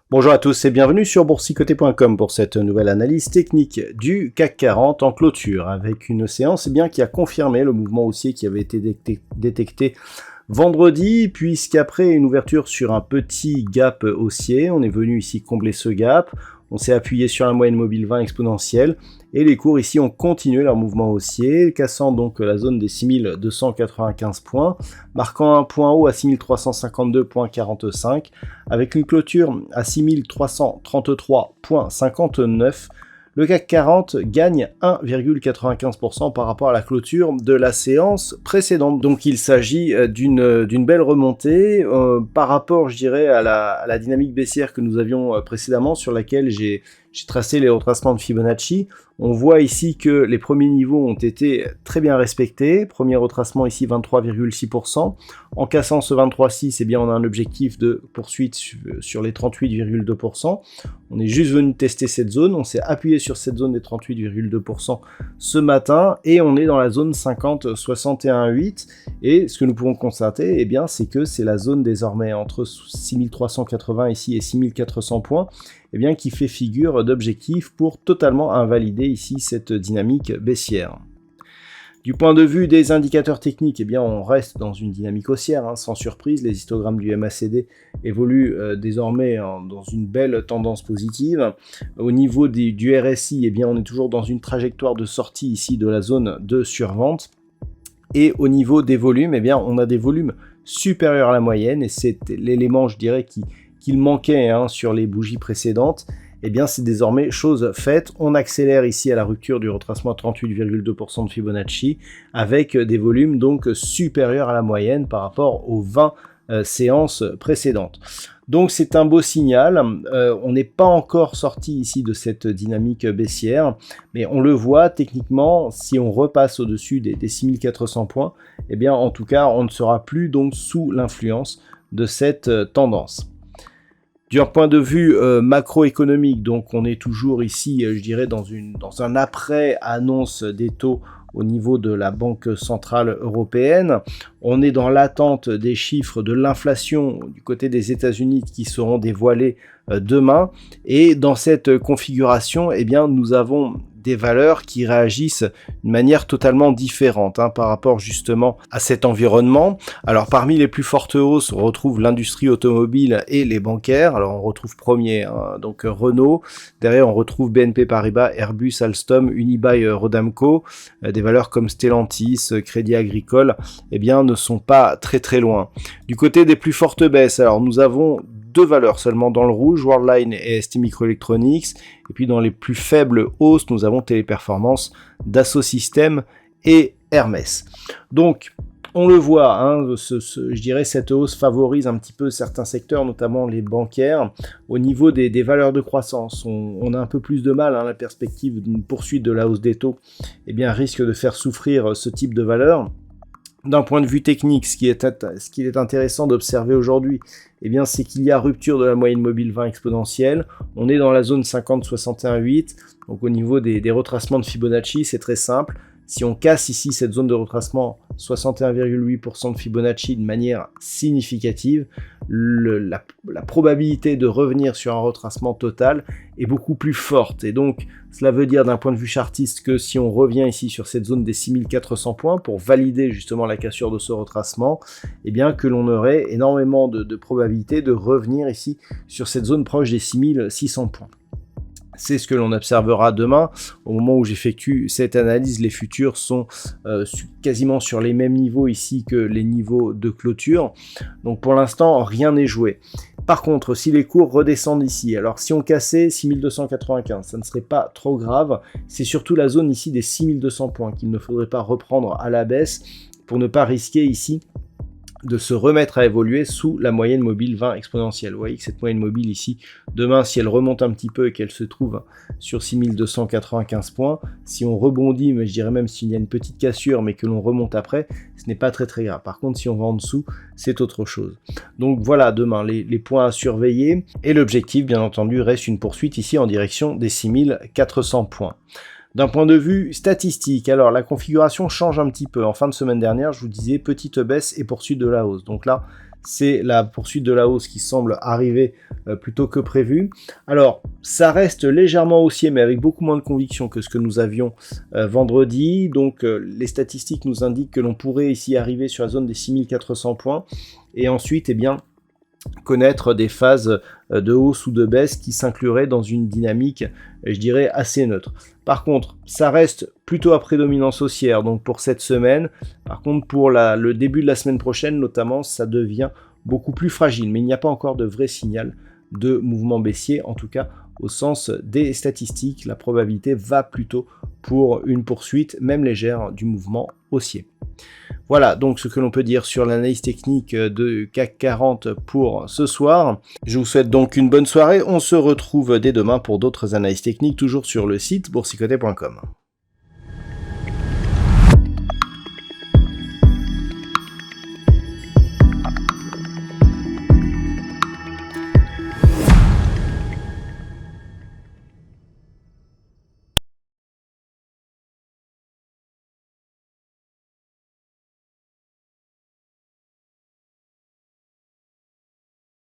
Bonjour à tous et bienvenue sur boursicoté.com pour cette nouvelle analyse technique du CAC 40 en clôture avec une séance qui a confirmé le mouvement haussier qui avait été détecté vendredi, puisqu'après une ouverture sur un petit gap haussier, on est venu ici combler ce gap, on s'est appuyé sur la moyenne mobile 20 exponentielle et les cours ici ont continué leur mouvement haussier, cassant donc la zone des 6295 points, marquant un point haut à 6352,45 avec une clôture à 6333,59. Le CAC 40 gagne 1,95% par rapport à la clôture de la séance précédente. Donc il s'agit d'une belle remontée par rapport, je dirais, à la dynamique baissière que nous avions précédemment, sur laquelle j'ai tracé les retracements de Fibonacci. On voit ici que les premiers niveaux ont été très bien respectés. Premier retracement ici 23,6%. En cassant ce 23,6, on a un objectif de poursuite sur les 38,2%. On est juste venu tester cette zone. On s'est appuyé sur cette zone des 38,2% ce matin et on est dans la zone 50,61,8. Et ce que nous pouvons constater, c'est que c'est la zone désormais entre 6380 ici et 6400 points, qui fait figure d'objectif pour totalement invalider ici cette dynamique baissière. Du point de vue des indicateurs techniques, on reste dans une dynamique haussière, sans surprise. Les histogrammes du MACD évoluent désormais dans une belle tendance positive. Au niveau du RSI, on est toujours dans une trajectoire de sortie ici de la zone de survente. Et au niveau des volumes, on a des volumes supérieurs à la moyenne, et c'est l'élément, je dirais, qu'il manquait sur les bougies précédentes. C'est désormais chose faite. On accélère ici à la rupture du retracement à 38,2% de Fibonacci avec des volumes donc supérieurs à la moyenne par rapport aux 20 séances précédentes. Donc c'est un beau signal. On n'est pas encore sorti ici de cette dynamique baissière, mais on le voit techniquement, si on repasse au-dessus des 6400 points, en tout cas on ne sera plus donc sous l'influence de cette tendance. D'un point de vue macroéconomique, donc on est toujours ici, je dirais, dans un après-annonce des taux au niveau de la Banque Centrale Européenne. On est dans l'attente des chiffres de l'inflation du côté des États-Unis qui seront dévoilés demain. Et dans cette configuration, nous avons des valeurs qui réagissent d'une manière totalement différente par rapport justement à cet environnement. Alors parmi les plus fortes hausses, on retrouve l'industrie automobile et les bancaires. Alors on retrouve premier, donc Renault. Derrière on retrouve BNP Paribas, Airbus, Alstom, Unibail, Rodamco. Des valeurs comme Stellantis, Crédit Agricole, ne sont pas très loin. Du côté des plus fortes baisses, alors nous avons deux valeurs seulement dans le rouge, Worldline et ST Microelectronics. Et puis dans les plus faibles hausses, nous avons Téléperformance, Dassault Systèmes et Hermès. Donc on le voit, je dirais cette hausse favorise un petit peu certains secteurs, notamment les bancaires. Au niveau des valeurs de croissance, on a un peu plus de mal, la perspective d'une poursuite de la hausse des taux risque de faire souffrir ce type de valeurs. D'un point de vue technique, ce qui est intéressant d'observer aujourd'hui, c'est qu'il y a rupture de la moyenne mobile 20 exponentielle. On est dans la zone 50,61,8. Donc au niveau des retracements de Fibonacci, c'est très simple. Si on casse ici cette zone de retracement 61,8% de Fibonacci de manière significative, la probabilité de revenir sur un retracement total est beaucoup plus forte. Et donc, cela veut dire d'un point de vue chartiste que si on revient ici sur cette zone des 6400 points pour valider justement la cassure de ce retracement, que l'on aurait énormément de probabilité de revenir ici sur cette zone proche des 6600 points. C'est ce que l'on observera demain. Au moment où j'effectue cette analyse, les futurs sont quasiment sur les mêmes niveaux ici que les niveaux de clôture. Donc pour l'instant, rien n'est joué. Par contre, si les cours redescendent ici, alors si on cassait 6295, ça ne serait pas trop grave. C'est surtout la zone ici des 6200 points qu'il ne faudrait pas reprendre à la baisse pour ne pas risquer ici de se remettre à évoluer sous la moyenne mobile 20 exponentielle. Vous voyez que cette moyenne mobile ici, demain, si elle remonte un petit peu et qu'elle se trouve sur 6295 points, si on rebondit, mais je dirais même s'il y a une petite cassure, mais que l'on remonte après, ce n'est pas très très grave. Par contre, si on va en dessous, c'est autre chose. Donc voilà, demain, les points à surveiller. Et l'objectif, bien entendu, reste une poursuite ici en direction des 6400 points. D'un point de vue statistique, alors la configuration change un petit peu. En fin de semaine dernière, je vous disais petite baisse et poursuite de la hausse. Donc là, c'est la poursuite de la hausse qui semble arriver plutôt que prévu. Alors, ça reste légèrement haussier, mais avec beaucoup moins de conviction que ce que nous avions vendredi. Donc, les statistiques nous indiquent que l'on pourrait ici arriver sur la zone des 6400 points. Et ensuite, eh bien, connaître des phases de hausse ou de baisse qui s'incluraient dans une dynamique, je dirais, assez neutre. Par contre, ça reste plutôt à prédominance haussière, donc pour cette semaine. Par contre, pour le début de la semaine prochaine, notamment, ça devient beaucoup plus fragile. Mais il n'y a pas encore de vrai signal de mouvement baissier, en tout cas au sens des statistiques. La probabilité va plutôt pour une poursuite, même légère, du mouvement haussier. Voilà donc ce que l'on peut dire sur l'analyse technique de CAC 40 pour ce soir. Je vous souhaite donc une bonne soirée. On se retrouve dès demain pour d'autres analyses techniques, toujours sur le site boursicoté.com.